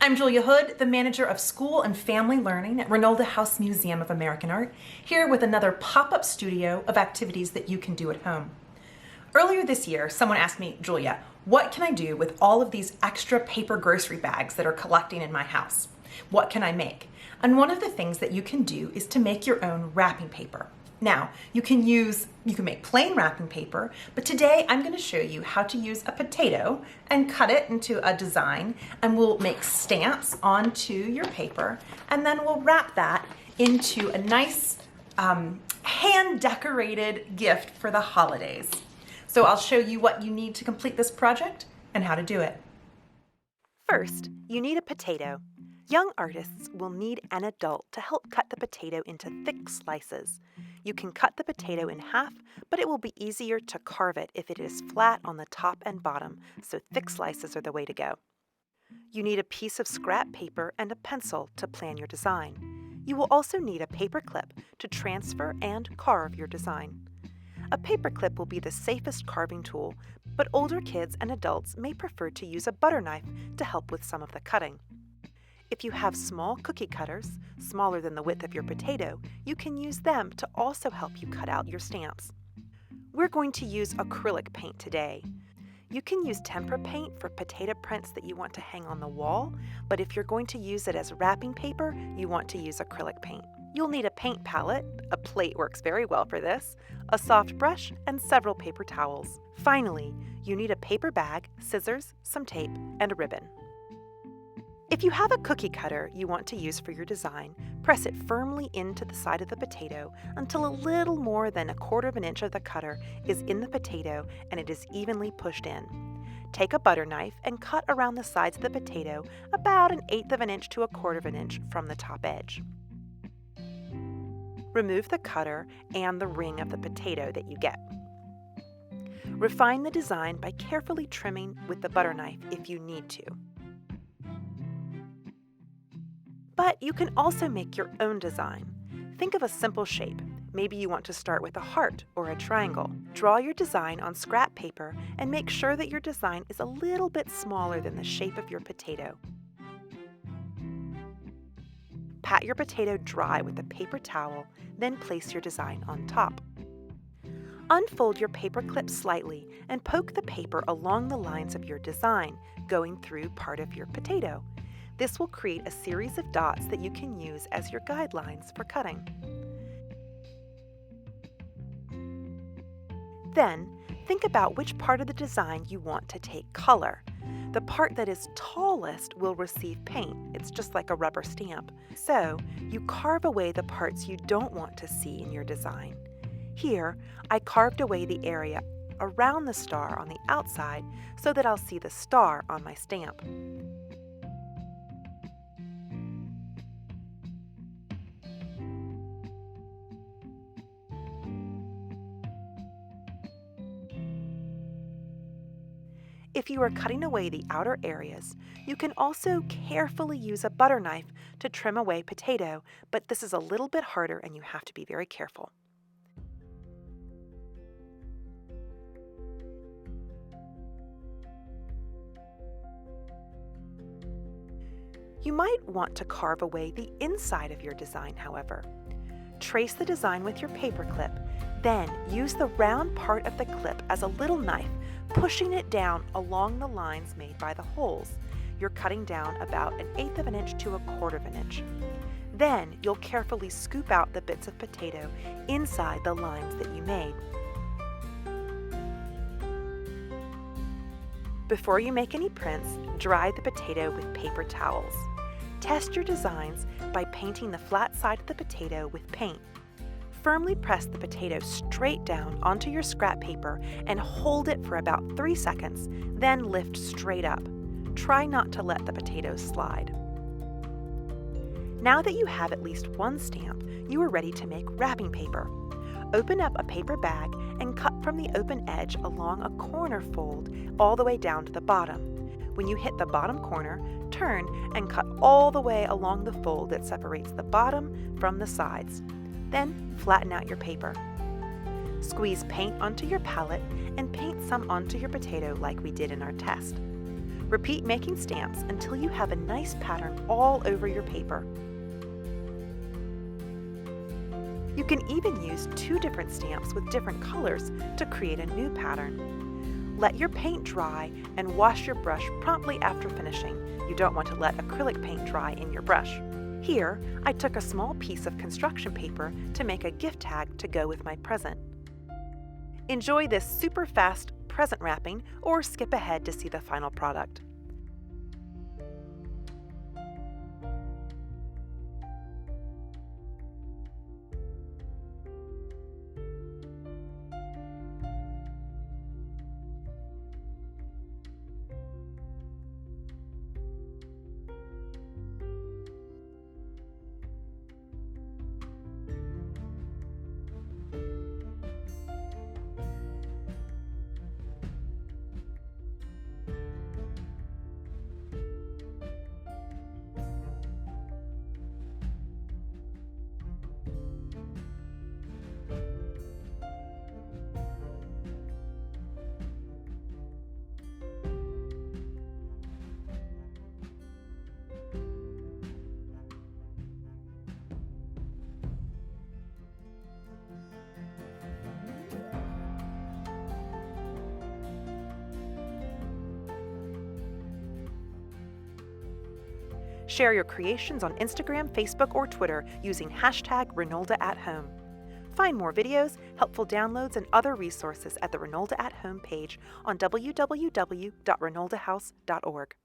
I'm Julia Hood, the manager of School and Family Learning at Reynolda House Museum of American Art, here with another pop-up studio of activities that you can do at home. Earlier this year, someone asked me, Julia, what can I do with all of these extra paper grocery bags that are collecting in my house? What can I make? And one of the things that you can do is to make your own wrapping paper. Now, you can make plain wrapping paper, but today I'm going to show you how to use a potato and cut it into a design, and we'll make stamps onto your paper, and then we'll wrap that into a nice hand-decorated gift for the holidays. So I'll show you what you need to complete this project and how to do it. First, you need a potato. Young artists will need an adult to help cut the potato into thick slices. You can cut the potato in half, but it will be easier to carve it if it is flat on the top and bottom, so thick slices are the way to go. You need a piece of scrap paper and a pencil to plan your design. You will also need a paper clip to transfer and carve your design. A paper clip will be the safest carving tool, but older kids and adults may prefer to use a butter knife to help with some of the cutting. If you have small cookie cutters, smaller than the width of your potato, you can use them to also help you cut out your stamps. We're going to use acrylic paint today. You can use tempera paint for potato prints that you want to hang on the wall, but if you're going to use it as wrapping paper, you want to use acrylic paint. You'll need a paint palette, a plate works very well for this, a soft brush, and several paper towels. Finally, you need a paper bag, scissors, some tape, and a ribbon. If you have a cookie cutter you want to use for your design, press it firmly into the side of the potato until a little more than 1/4 of an inch of the cutter is in the potato and it is evenly pushed in. Take a butter knife and cut around the sides of the potato about 1/8 of an inch to 1/4 of an inch from the top edge. Remove the cutter and the ring of the potato that you get. Refine the design by carefully trimming with the butter knife if you need to. But you can also make your own design. Think of a simple shape. Maybe you want to start with a heart or a triangle. Draw your design on scrap paper and make sure that your design is a little bit smaller than the shape of your potato. Pat your potato dry with a paper towel, then place your design on top. Unfold your paper clip slightly and poke the paper along the lines of your design, going through part of your potato. This will create a series of dots that you can use as your guidelines for cutting. Then, think about which part of the design you want to take color. The part that is tallest will receive paint. It's just like a rubber stamp. So, you carve away the parts you don't want to see in your design. Here, I carved away the area around the star on the outside so that I'll see the star on my stamp. If you are cutting away the outer areas, you can also carefully use a butter knife to trim away potato, but this is a little bit harder and you have to be very careful. You might want to carve away the inside of your design, however. Trace the design with your paper clip, then use the round part of the clip as a little knife, pushing it down along the lines made by the holes. You're cutting down about 1/8 of an inch to 1/4 of an inch. Then you'll carefully scoop out the bits of potato inside the lines that you made. Before you make any prints, dry the potato with paper towels. Test your designs by painting the flat side of the potato with paint. Firmly press the potato straight down onto your scrap paper and hold it for about 3 seconds, then lift straight up. Try not to let the potatoes slide. Now that you have at least one stamp, you are ready to make wrapping paper. Open up a paper bag and cut from the open edge along a corner fold all the way down to the bottom. When you hit the bottom corner, turn and cut all the way along the fold that separates the bottom from the sides. Then flatten out your paper. Squeeze paint onto your palette and paint some onto your potato like we did in our test. Repeat making stamps until you have a nice pattern all over your paper. You can even use 2 different stamps with different colors to create a new pattern. Let your paint dry and wash your brush promptly after finishing. You don't want to let acrylic paint dry in your brush. Here, I took a small piece of construction paper to make a gift tag to go with my present. Enjoy this super fast present wrapping or skip ahead to see the final product. Share your creations on Instagram, Facebook, or Twitter using #ReynoldaAtHome. Find more videos, helpful downloads, and other resources at the Reynolda at Home page on www.reynoldahouse.org.